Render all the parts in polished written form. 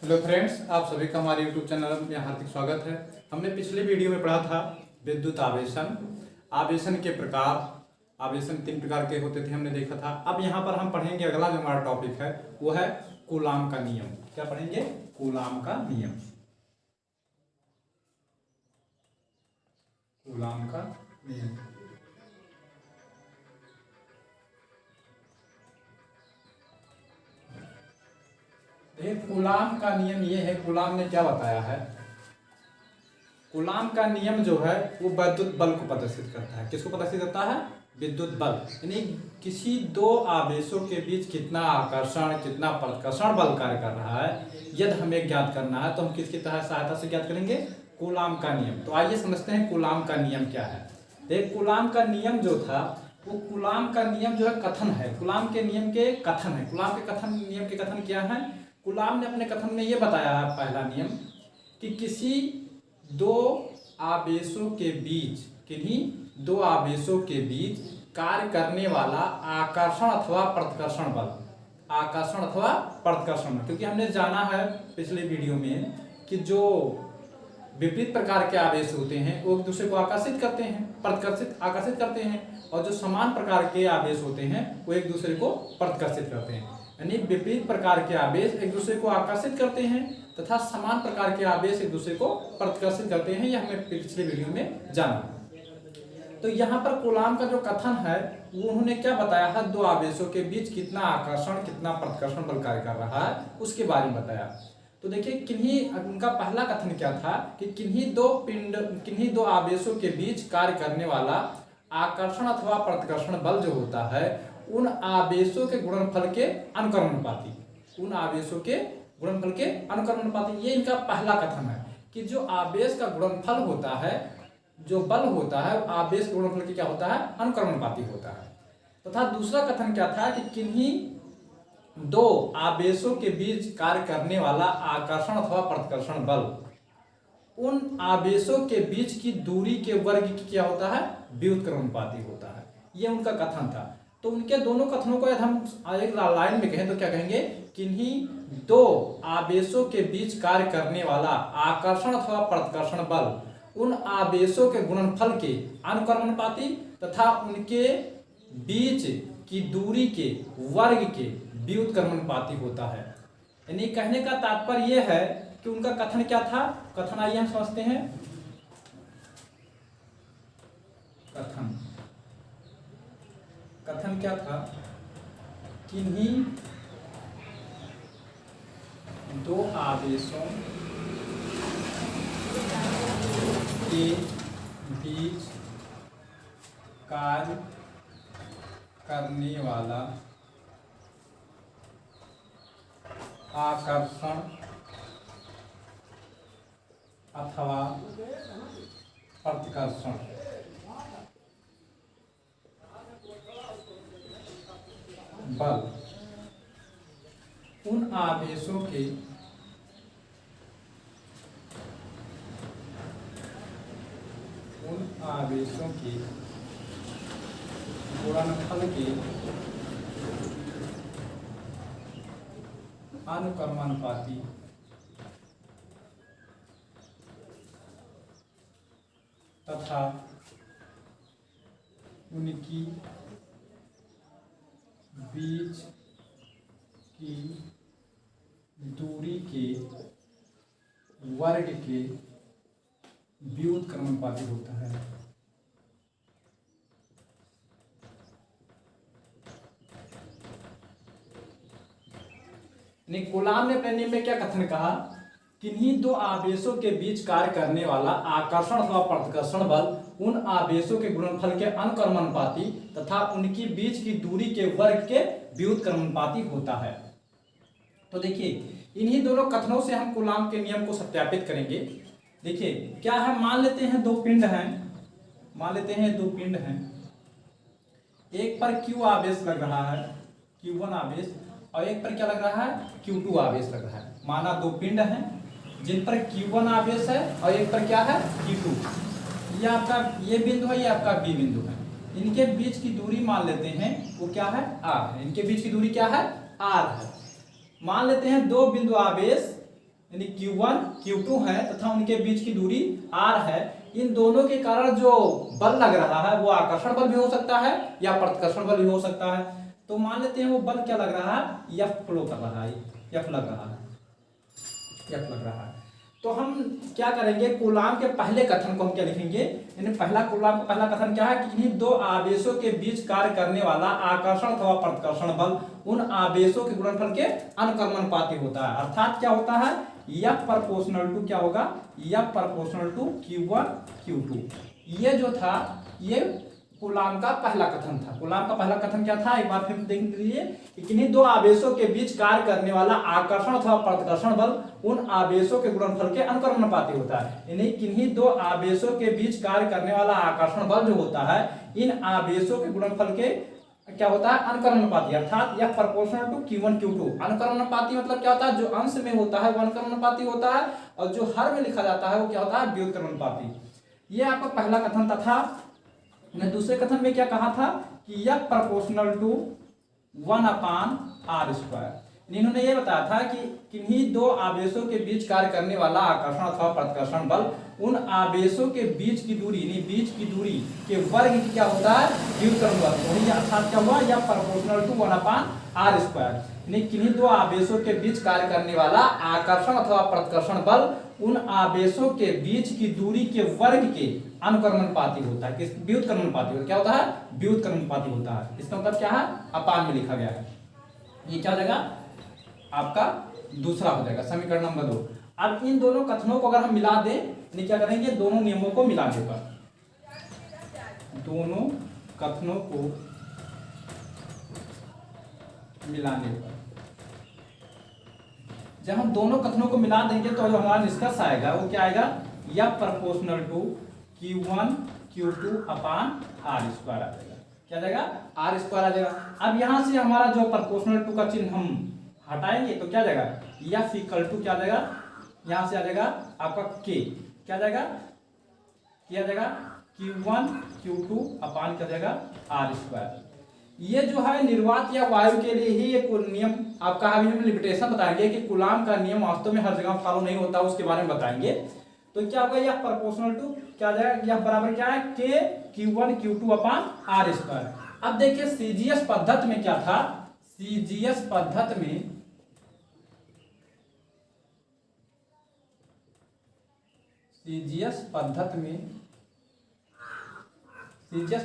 Hello friends, आप सभी का हमारे यूट्यूब चैनल में हार्दिक स्वागत है। हमने पिछले वीडियो में पढ़ा था विद्युत आवेशन, आवेशन के प्रकार। आवेशन 3 प्रकार के होते थे, हमने देखा था। अब यहाँ पर हम पढ़ेंगे अगला जो हमारा टॉपिक है वो है कूलाम का नियम। क्या पढ़ेंगे? कूलाम का नियम। कूलाम का नियम। कूलाम का नियम ये है, कूलाम ने क्या बताया है। कूलाम का नियम जो है वो विद्युत बल को प्रदर्शित करता है। किसको प्रदर्शित करता है? विद्युत बल। यानी किसी दो आवेशों के बीच कितना आकर्षण, कितना प्रतिकर्षण बल कार्य कर रहा है, यदि हमें ज्ञात करना है तो हम किसकी सहायता से ज्ञात करेंगे? कूलाम का नियम। तो आइए समझते हैं कूलाम का नियम क्या है। कूलाम का नियम जो था वो कूलाम का नियम जो है कथन है। कूलाम के नियम के कथन है। कूलाम के कथन, नियम के कथन क्या है? कूलाम ने अपने कथन में ये बताया है, पहला नियम, कि किसी दो आवेशों के बीच, किन्हीं दो आवेशों के बीच कार्य करने वाला आकर्षण अथवा प्रतिकर्षण बल, आकर्षण अथवा प्रतिकर्षण। क्योंकि हमने जाना है पिछले वीडियो में कि जो विपरीत प्रकार के आवेश होते हैं वो एक दूसरे को आकर्षित करते हैं, आकर्षित करते हैं, और जो समान प्रकार के आवेश होते हैं वो एक दूसरे को प्रतिकर्षित करते हैं। यानी विपरीत प्रकार के आवेश एक दूसरे को आकर्षित करते हैं तथा समान प्रकार के आवेश एक दूसरे को प्रतिकर्षित करते हैं। यह हमने पिछले वीडियो में जाना। तो यहाँ पर कूलाम का जो कथन है वो उन्होंने क्या बताया है? दो आवेशों के बीच कितना आकर्षण, कितना प्रतिकर्षण बल कार्य कर रहा है उसके बारे में बताया। तो देखिए, उनका पहला कथन क्या था कि किन्हीं दो आवेशों के बीच कार्य करने वाला आकर्षण अथवा प्रतिकर्षण बल जो होता है उन आवेशों के गुणनफल के अनुक्रमानुपाती, उन आवेशों के गुणनफल के अनुक्रमानुपाती। ये इनका पहला कथन है कि जो आवेश का गुणनफल होता है, जो बल होता है, आवेश गुणनफल की क्या होता है? अनुक्रमानुपाती होता है। तथा दूसरा कथन क्या था कि किन्हीं दो आवेशों के बीच कार्य करने वाला आकर्षण अथवा प्रतिकर्षण बल उन आवेशों के बीच की दूरी के वर्ग की क्या होता है? व्युत्क्रमानुपाती होता है। ये उनका कथन था। तो उनके दोनों कथनों को यदि हम एक लाइन में कहें तो क्या कहेंगे? किन्हीं दो आवेशों के बीच कार्य करने वाला आकर्षण अथवा प्रतिकर्षण बल उन आवेशों के गुणनफल के अनुक्रमानुपाती तथा उनके बीच की दूरी के वर्ग के व्युत्क्रमानुपाती होता है। यानी कहने का तात्पर्य यह है कि उनका कथन क्या था? कथन आइए हम समझते हैं। कथन क्या था? किन्हीं दो आवेशों के बीच कार्य करने वाला आकर्षण अथवा प्रतिकर्षण बल उन आवेशों के गुणनफल के अनुक्रमानुपाती तथा उनकी बीच की दूरी के वर्ग के व्युत्क्रमानुपाती होता है। कूलाम ने अपने नियम में क्या कथन कहा? किन्हीं दो आवेशों के बीच कार्य करने वाला आकर्षण अथवा प्रतिकर्षण बल उन आवेशों के गुणनफल के अनुक्रमानुपाती तथा उनकी बीच की दूरी के वर्ग के व्युत्क्रमानुपाती होता है। तो देखिए, इन्हीं दोनों कथनों से हम कूलाम के नियम को सत्यापित करेंगे। देखिए क्या है, मान लेते हैं दो पिंड हैं, एक पर Q आवेश लग रहा है, Q1 आवेश, और एक पर क्या लग रहा है? Q2 आवेश लग रहा है। माना दो पिंड हैं जिन पर Q1 आवेश है और एक पर क्या है? Q2। ये आपका ये बिंदु है, ये आपका B बिंदु है। इनके बीच की दूरी मान लेते हैं वो क्या है? R है। इनके बीच की दूरी क्या है? R है। मान लेते हैं दो बिंदु आवेश यानी Q1 Q2 है तथा उनके बीच की दूरी R है, इन दोनों के कारण जो बल लग रहा है वो आकर्षण बल भी हो सकता है या प्रतिकर्षण बल भी हो सकता है। तो मान लेते हैं वो बल क्या लग रहा है, F फ्लो कर रहा है, F लग रहा है, F लग रहा है। तो हम क्या करेंगे, कूलाम के पहले कथन को हम क्या लिखेंगे, यानी पहला कूलाम का पहला कथन क्या है कि किन्हीं दो आवेशों के बीच कार्य करने वाला आकर्षण अथवा प्रतिकर्षण बल उन आवेशों के गुणनफल के अनुक्रमणपाती होता है। अर्थात क्या होता है, F प्रोपोर्शनल टू क्या होगा, F proportional to Q1 Q2। ये जो था ये कूलाम का पहला कथन था। कूलाम का पहला कथन क्या था, एक बार फिर देख लीजिए कि किन्हीं दो आवेशों के बीच कार्य करने वाला आकर्षण अथवा प्रतिकर्षण बल उन आवेशों के गुणनफल के अनुक्रमणपाती होता है। यानी किन्हीं दो आवेशों के बीच कार्य करने वाला आकर्षण बल जो होता है इन आवेशों के गुणनफल के क्या होता है, अनुक्रमणपाती। अर्थात यह प्रोपोर्शनल टू Q1 Q2। अनुक्रमणपाती मतलब क्या होता है, जो अंश में होता है वो अनुक्रमणपाती होता है और जो हर में लिखा जाता है वो क्या होता है, व्युत्क्रमणपाती। ये आपका पहला कथन था। दूसरे कथन में क्या कहा था कि यह प्रोपोर्शनल टू 1/r²। इन्होंने ये बताया था कि किन्हीं दो आवेशों के बीच कार्य करने वाला आकर्षण अथवा प्रतिकर्षण बल उन आवेशों के बीच की दूरी, यानी बीच की दूरी के वर्ग की क्या होता है, व्युत्क्रम बल। वही अर्थात क्या हुआ, यह प्रोपोर्शनल टू 1/r²। यानी किन्हीं दो आवेशों के बीच कार्य करने वाला आकर्षण अथवा प्रतिकर्षण बल उन आवेशों के बीच की दूरी के वर्ग के अनुक्रमणपाती होता है। किस, व्युत्क्रमणपाती होता है। क्या होता है, व्युत्क्रमणपाती होता है। इसका मतलब क्या है, अपान में लिखा गया है। ये क्या हो जाएगा आपका दूसरा हो जाएगा, समीकरण नंबर 2। अब इन दोनों कथनों को अगर हम मिला दें, यानी क्या करेंगे, दोनों नियमों को मिला देकर, दोनों कथनों को मिलाने पर, जब हम दोनों कथनों को मिला देंगे तो जो हमारा निष्कर्ष आएगा वो क्या आएगा, या प्रोपोर्शनल टू Q1 Q2/r² आ जाएगा। क्या जाएगा, r² आ जाएगा। अब यहां से हमारा जो प्रोपोर्शनल टू का चिन्ह हम हटाएंगे तो क्या जाएगा, F इक्वल टू क्या जाएगा, यहां से आ जाएगा आपका K, क्या जाएगा, क्या जाएगा Q1 Q2/, क्या जाएगा r²। ये जो है निर्वात या वायु के लिए ही एक नियम आपका, अभी हम लिमिटेशन बताएंगे कि कूलाम का नियम वास्तव में हर जगह फॉलो नहीं होता, उसके बारे में बताएंगे। तो क्या होगा, यह प्रोपोर्शनल टू क्या जाएगा, यह बराबर क्या है, K Q1 Q2/r²। अब देखिए सीजीएस पद्धति में क्या था, सीजीएस पद्धति में सीजीएस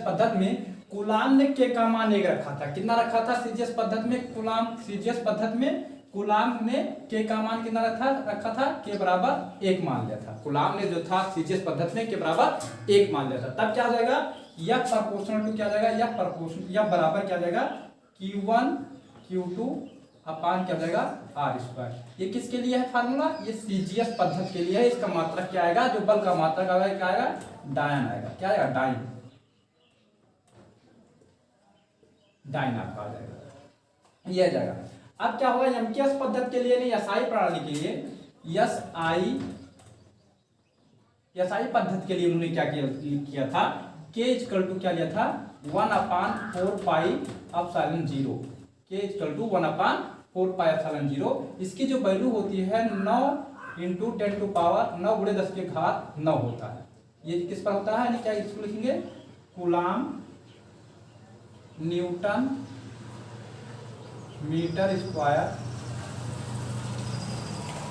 पद्धति में कूलाम ने के का मान 1 रखा था। कितना रखा था सीजीएस पद्धति में, सीजीएस पद्धति में कूलाम ने के का मान कितना रखा था, के बराबर 1 मान लिया था। कूलाम ने जो था सीजीएस पद्धति में के बराबर 1 मान लिया था। तब क्या हो जाएगा, यह प्रोपोर्शनल टू क्या जाएगा, यह प्रोपोर्शनल यह बराबर क्या जाएगा, Q1 Q2/, क्या जाएगा r²। ये किसके लिए है फार्मूला, ये सीजीएस पद्धति के लिए है। इसका मात्रक क्या आएगा, जो बल का मात्रक आएगा क्या आएगा, डायन आएगा। क्या आएगा, डायन आपका आ जाएगा, ये आ जाएगा। अब क्या होगा, एमकेएस पद्धति के लिए नहीं, एसआई प्रणाली के लिए, एसआई पद्धति के लिए उन्होंने क्या किया था, K इक्वल टू क्या लिया था, 1/4πε0, K इक्वल टू 1/4πε0। इसकी जो वैल्यू होती है 9 × 10⁻9 × 10 के घात 9 होता है। ये किस पर होता है, यानी क्या इसको लिखेंगे, कूलाम न्यूटन मीटर स्क्वायर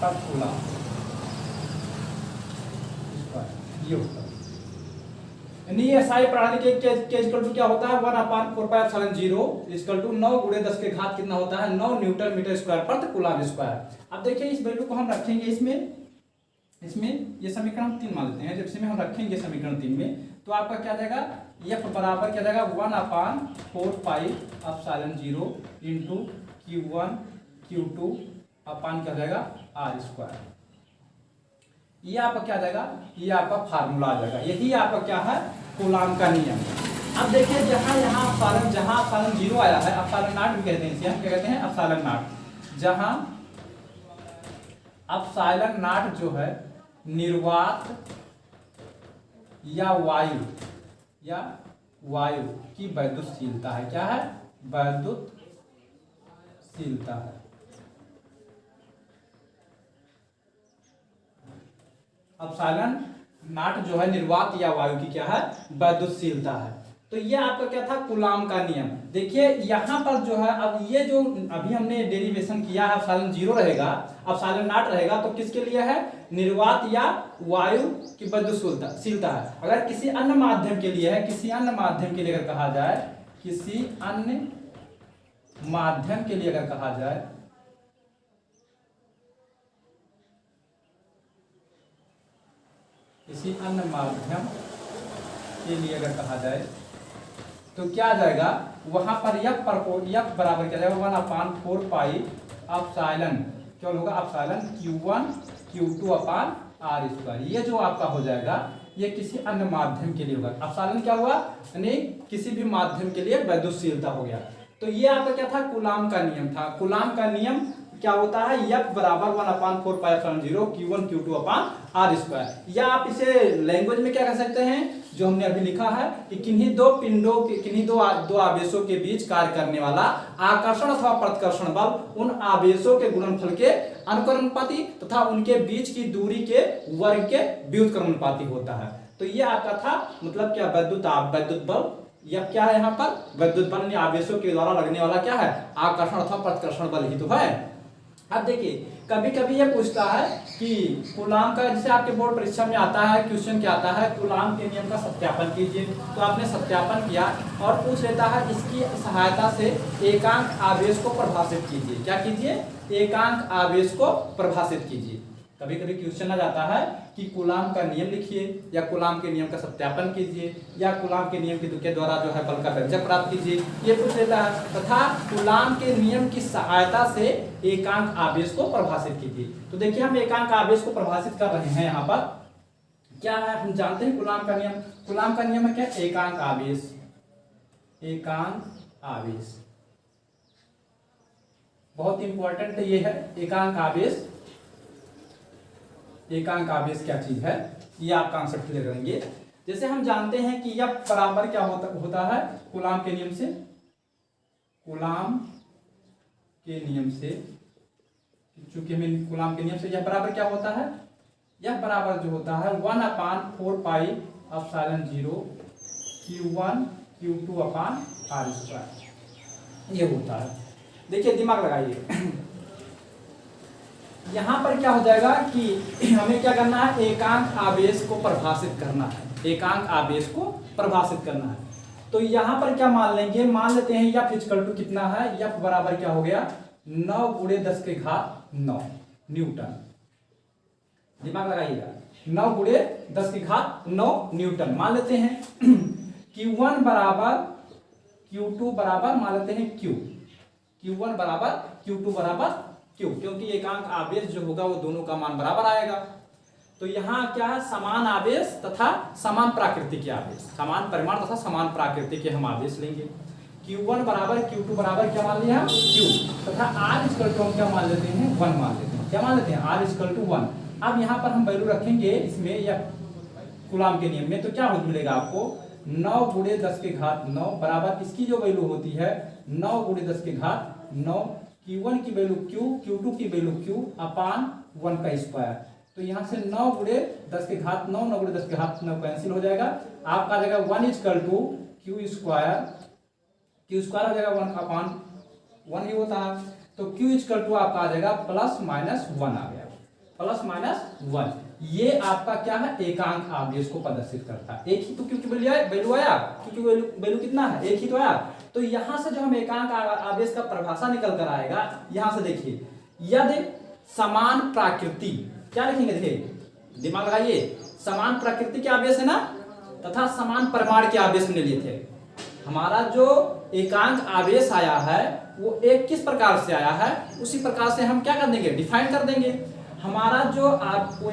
पर कूलाम, ये होता है। यानी एसआई प्रणाली के इक्वल टू क्या होता है, 1/4πε0 इक्वल टू 9 × 10 के घात कितना होता है, 9 न्यूटन मीटर स्क्वायर पर कूलाम स्क्वायर। अब देखिए इस वैल्यू को हम रखेंगे इसमें ये समीकरण हम 3 मान लेते हैं। जब इसमें हम रखेंगे समीकरण 3 में तो आपका क्या जाएगा, F बराबर क्या जाएगा, 1/4πε0 इंटू Q1 Q2/, क्या जाएगा r²। ये आपका क्या जाएगा, ये आपका फार्मूला आ जाएगा। यही आपका क्या है, कूलाम का नियम। अब देखिए जहां एप्सिलॉन 0 आया है, एप्सिलॉन नॉट भी कहते हैं इसे, हम क्या कहते हैं, एप्सिलॉन नॉट। जहां एप्सिलॉन नॉट जो है निर्वात या वायु की वैद्युतशीलता है। क्या है, वैद्युतशीलता है। एप्सिलॉन नॉट जो है निर्वात या वायु की क्या है, वैद्युतशीलता है। तो ये आपका क्या था, कूलाम का नियम। देखिए यहाँ पर जो है, अब ये जो अभी हमने डेरिवेशन किया है, एप्सिलॉन 0 रहेगा, एप्सिलॉन नॉट रहेगा, तो किसके लिए है, निर्वात या वायु की वैद्युतशीलता है। अगर किसी अन्य माध्यम के लिए है, किसी अन्य माध्यम के लिए अगर कहा जाए, किसी अन्य माध्यम के लिए अगर कहा जाए, किसी अन्य माध्यम के लिए अगर कहा जाए तो क्या आ जाएगा, वहां पर यफ बराबर क्या जाएगा, 1/4 पाई एप्सिलॉन क्या होगा, एप्सिलॉन Q1 Q2 अपान R स्क्वायर। ये जो आपका हो जाएगा, ये किसी अन्य माध्यम के लिए होगा। एप्सिलॉन क्या हुआ, यानी किसी भी माध्यम के लिए वैद्युतशीलता हो गया। तो ये आपका क्या था, कूलाम का नियम था। कूलाम का नियम क्या होता है, F बराबर 1/4 पाई एप्सिलॉन 0 Q1 Q2 अपान R स्क्वायर। या आप इसे लैंग्वेज में क्या कह सकते हैं, जो हमने अभी लिखा है कि किन्हीं दो पिंडों के, किन्हीं दो आवेशों के बीच कार्य करने वाला आकर्षण अथवा प्रतिकर्षण बल उन आवेशों के गुणनफल के अनुक्रमानुपाती तथा उनके बीच की दूरी के वर्ग के व्युत्क्रमानुपाती होता है। तो ये आपका था, मतलब क्या, वैद्युत बल, या क्या है यहाँ पर, विद्युत बल आवेशों के द्वारा लगने वाला क्या है, आकर्षण अथवा प्रतिकर्षण बल ही तो है। अब देखिए, कभी कभी ये पूछता है कि कूलाम का, जैसे आपके बोर्ड परीक्षा में आता है, क्वेश्चन क्या आता है, कूलाम के नियम का सत्यापन कीजिए। तो आपने सत्यापन किया और पूछ लेता है, इसकी सहायता से एकांक आवेश को परिभाषित कीजिए। क्या कीजिए, एकांक आवेश को परिभाषित कीजिए। कभी कभी क्वेश्चन आ जाता है कि कूलाम का नियम लिखिए, या कूलाम के नियम का सत्यापन कीजिए, या कूलाम के नियम के द्वारा जो है बल का व्यंजक प्राप्त कीजिए, ये पूछ लेता है। तथा कूलाम के नियम की सहायता से एकांक आवेश को परिभाषित कीजिए। तो देखिए, हम एकांक आवेश को परिभाषित कर रहे हैं। यहाँ पर क्या है, हम जानते हैं कूलाम का नियम। कूलाम का नियम है क्या, एकांक आवेश। एकांक आवेश बहुत इंपॉर्टेंट ये है, एकांक आवेश। एकांक आवेश क्या चीज है, ये आप कॉन्सेप्ट क्लियर करेंगे। जैसे हम जानते हैं कि यह बराबर क्या होता है, कूलाम के नियम से, कूलाम के नियम से, चूंकि हमें कूलाम के नियम से यह बराबर क्या होता है, यह बराबर जो होता है 1/4 पाई एप्सिलॉन 0 Q1 Q2 अपान R स्क्वायर, ये होता है। देखिए, दिमाग लगाइए। यहाँ पर क्या हो जाएगा कि हमें क्या करना है, एकांक आवेश को परिभाषित करना है। एकांक आवेश को परिभाषित करना है। तो यहाँ पर क्या मान लेंगे, मान लेते हैं F इक्वल टू कितना है, F बराबर क्या हो गया, 9 × 10⁹ न्यूटन। दिमाग लगाइएगा, 9 × 10⁹ न्यूटन मान लेते हैं। Q1 बराबर Q2 बराबर मान लेते हैं Q, Q1 बराबर Q2 बराबर क्यों, क्योंकि एकांक आवेश जो होगा वो दोनों का मान बराबर आएगा। तो यहाँ क्या है, समान आवेश तथा समान प्राकृतिक के आवेश, समान परिमाण तथा समान प्राकृतिक के हम आवेश लेंगे। Q1 बराबर Q2 बराबर क्या मान लिया, Q, तथा R इक्वल टू हम क्या मान लेते हैं, 1 मान लेते हैं। क्या मान लेते हैं, R इक्वल टू 1। अब यहाँ पर हम वैल्यू रखेंगे इसमें, या कूलाम के नियम में, तो क्या मिलेगा आपको, 9 × 10⁹ बराबर इसकी जो वैल्यू होती है 9 × 10⁹, Q1 की वैल्यू Q, Q2 की वैल्यू Q अपान 1 का स्क्वायर। तो यहाँ से 9 × 10⁹, 9 × 10⁹ कैंसिल हो जाएगा। आपका आ जाएगा 1 इक्वल टू Q स्क्वायर हो जाएगा 1 अपान 1 ही होता है। तो Q इक्वल टू आपका आ जाएगा +- 1 आ गया, +- 1। ये आपका क्या है, एकांक आवेश को प्रदर्शित करता है। एक ही तो क्योंकि वैल्यू आया, क्योंकि वैल्यू कितना है, एक ही तो आया। तो यहां से जो हम एकांक आवेश का परिभाषा निकल कर आएगा, यहां से देखिए, यदि समान प्राकृति, क्या लिखेंगे, देखिए दिमाग लगाइए, समान प्रकृति के आवेश है ना, तथा समान परिमाण के आवेश हमने लिए थे। हमारा जो एकांक आवेश आया है वो एक किस प्रकार से आया है, उसी प्रकार से हम क्या कर देंगे, डिफाइन कर देंगे। हमारा जो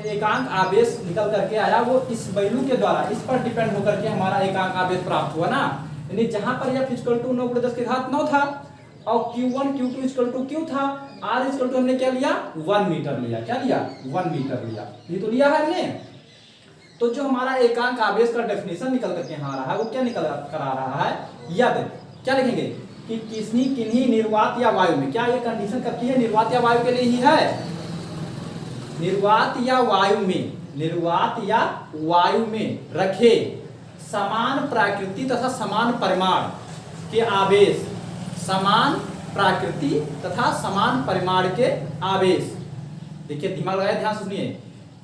एकांक आवेश निकल करके आया वो इस वैल्यू के द्वारा, इस पर डिपेंड होकर के हमारा एकांक आवेश प्राप्त हुआ ना। यानी जहां पर F इक्वल टू 9 × 10⁹ था और Q1 Q2 equal to Q था, R इक्वल टू हमने क्या लिया, 1 मीटर लिया। क्या लिया, 1 मीटर लिया, ये तो लिया है हमने। तो जो हमारा एकांक आवेश का डेफिनेशन निकल करके यहाँ आ रहा है वो क्या निकल कर आ रहा है, यदि क्या लिखेंगे कि किन्हीं निर्वात या वायु में, क्या ये कंडीशन कब की है, निर्वात या वायु के लिए ही है, निर्वात या वायु में निर्वात या वायु में रखे समान प्रकृति तथा समान परिमाण के आवेश, समान प्रकृति तथा समान परिमाण के आवेश। देखिए दिमाग लगाए, ध्यान से सुनिए।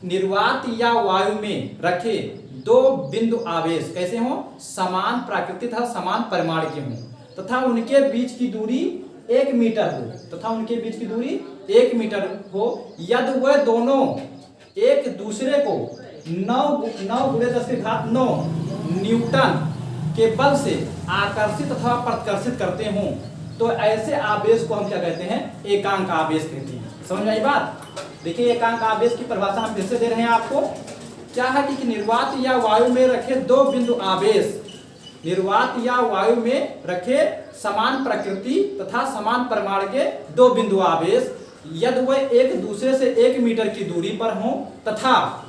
निर्वात या वायु में रखे दो बिंदु आवेश कैसे हो? समान प्रकृति तथा समान परिमाण के हों तथा उनके बीच की दूरी 1 मीटर हो, तथा उनके बीच की दूरी 1 मीटर हो, यदि वह दोनों एक दूसरे को 9×10⁹ न्यूटन के बल से आकर्षित अथवा प्रतिकर्षित करते हों, तो ऐसे आवेश को हम क्या कहते हैं? एकांक आवेश कहते हैं। समझ में आई बात? देखिए एकांक आवेश की परिभाषा हम फिर से दे रहे हैं आपको। क्या है कि निर्वात या वायु में रखे दो बिंदु आवेश, निर्वात या वायु में रखे समान प्रकृति तथा समान परिमाण के दो बिंदु आवेश, यदि वह एक दूसरे से 1 मीटर की दूरी पर हों तथा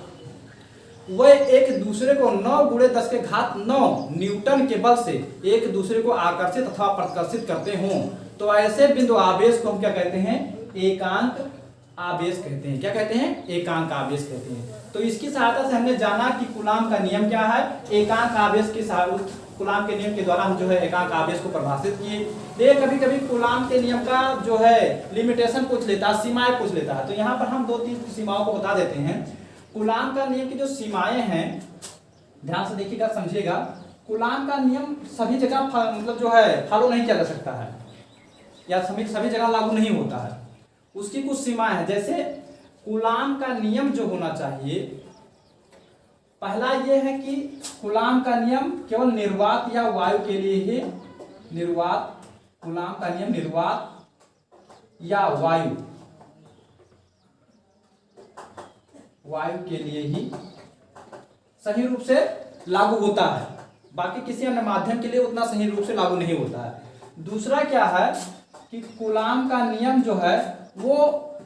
वह एक दूसरे को 9×10⁹ न्यूटन के बल से एक दूसरे को आकर्षित अथवा प्रतिकर्षित करते हों, तो ऐसे बिंदु आवेश को हम क्या कहते हैं? एकांक आवेश कहते हैं। क्या कहते हैं? एकांक आवेश कहते हैं। तो इसकी सहायता से हमने जाना कि कूलाम का नियम क्या है। एकांक आवेश की कूलाम के नियम के द्वारा हम जो है एकांक आवेश को परिभाषित किए। देखिए कभी कभी कूलाम के नियम का जो है लिमिटेशन पूछ लेता है, सीमाएं पूछ लेता है। तो यहाँ पर हम 2-3 सीमाओं को बता देते हैं। कूलाम का नियम की जो सीमाएं हैं, ध्यान से देखिएगा, समझिएगा। कूलाम का नियम सभी जगह मतलब जो है फॉलो नहीं किया जा सकता है या सभी जगह लागू नहीं होता है। उसकी कुछ सीमाएं हैं। जैसे कूलाम का नियम जो होना चाहिए, पहला यह है कि कूलाम का नियम केवल निर्वात या वायु के लिए ही, निर्वात, कूलाम का नियम निर्वात या वायु के लिए ही सही रूप से लागू होता है, बाकी किसी अन्य माध्यम के लिए उतना सही रूप से लागू नहीं होता है। दूसरा क्या है कि कूलाम का नियम जो है वो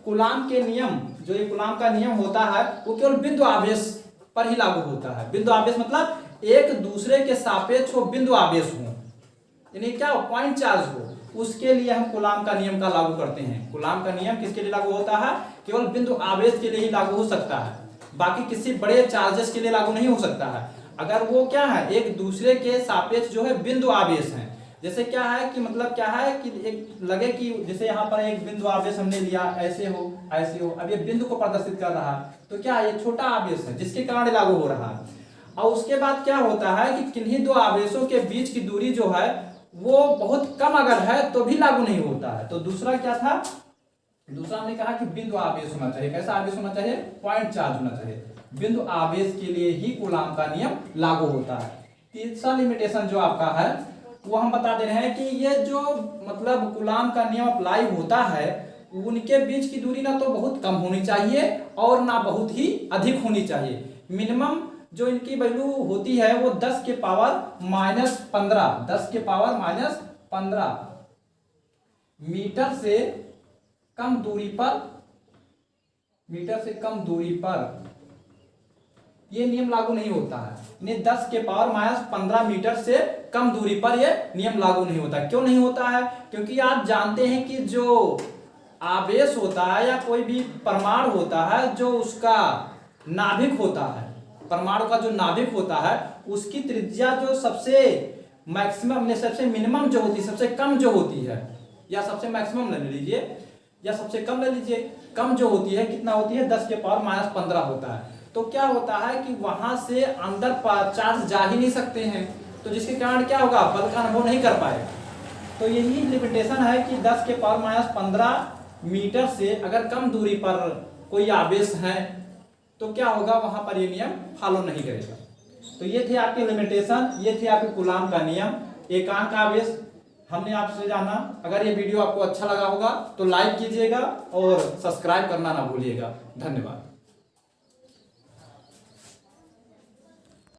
कूलाम के नियम, जो ये कूलाम का नियम होता है वो केवल बिंदु आवेश पर ही लागू होता है। बिंदु आवेश मतलब एक दूसरे के सापेक्ष वो बिंदु आवेश हो, यानी क्या पॉइंट चार्ज हो, उसके लिए हम कूलाम का नियम का लागू करते हैं। कूलाम का नियम किसके लिए लागू होता है? केवल बिंदु आवेश के लिए ही लागू हो सकता है, बाकी किसी बड़े चार्जेस के लिए लागू नहीं हो सकता है। अगर वो क्या है? एक दूसरे के सापेक्ष जो है बिंदु आवेश है। जैसे क्या है कि मतलब क्या है कि एक लगे कि जैसे यहाँ पर एक बिंदु आवेश हमने लिया, ऐसे हो ऐसे हो, अब ये बिंदु को प्रदर्शित कर रहा है, तो क्या है? ये छोटा आवेश है जिसके कारण लागू हो रहा है। और उसके बाद क्या होता है कि किन्हीं दो आवेशों के बीच की दूरी जो है वो बहुत कम अगर है तो भी लागू नहीं होता है। तो दूसरा क्या था? दूसरा हमने कहा कि बिंदु आवेश होना चाहिए। कैसा आवेश होना चाहिए? पॉइंट चार्ज होना चाहिए। बिंदु आवेश के लिए ही कूलाम का नियम लागू होता है। तीसरा लिमिटेशन जो आपका है वो हम बता दे रहे हैं कि ये जो मतलब कूलाम का नियम अप्लाई होता है, उनके बीच की दूरी ना तो बहुत कम होनी चाहिए और ना बहुत ही अधिक होनी चाहिए। मिनिमम जो इनकी वैल्यू होती है वो 10 के पावर -15 मीटर से कम दूरी पर ये नियम लागू नहीं होता है। इन्हें 10 के पावर -15 मीटर से कम दूरी पर ये नियम लागू नहीं होता। क्यों नहीं होता है? क्योंकि आप जानते हैं कि जो आवेश होता है या कोई भी परमाणु होता है, जो उसका नाभिक होता है, परमाणु का जो नाभिक होता है, उसकी त्रिज्या जो सबसे मैक्सिमम, सबसे मिनिमम जो होती है, सबसे कम जो होती है, या सबसे मैक्सिमम ले लीजिए या सबसे कम ले लीजिए, कम जो होती है कितना होती है? 10 के पावर -15 होता है। तो क्या होता है कि वहां से अंदर चार्ज जा ही नहीं सकते हैं, तो जिसके कारण क्या होगा? बल का अनुभव नहीं कर पाएगा। तो यही लिमिटेशन है कि 10 के पावर -15 मीटर से अगर कम दूरी पर कोई आवेश है तो क्या होगा? वहां पर ये नियम फॉलो नहीं करेगा। तो ये थे आपके लिमिटेशन, ये थे आपके कूलाम का नियम, एकांक आवेश हमने आपसे जाना। अगर ये वीडियो आपको अच्छा लगा होगा तो लाइक कीजिएगा और सब्सक्राइब करना ना भूलिएगा। धन्यवाद।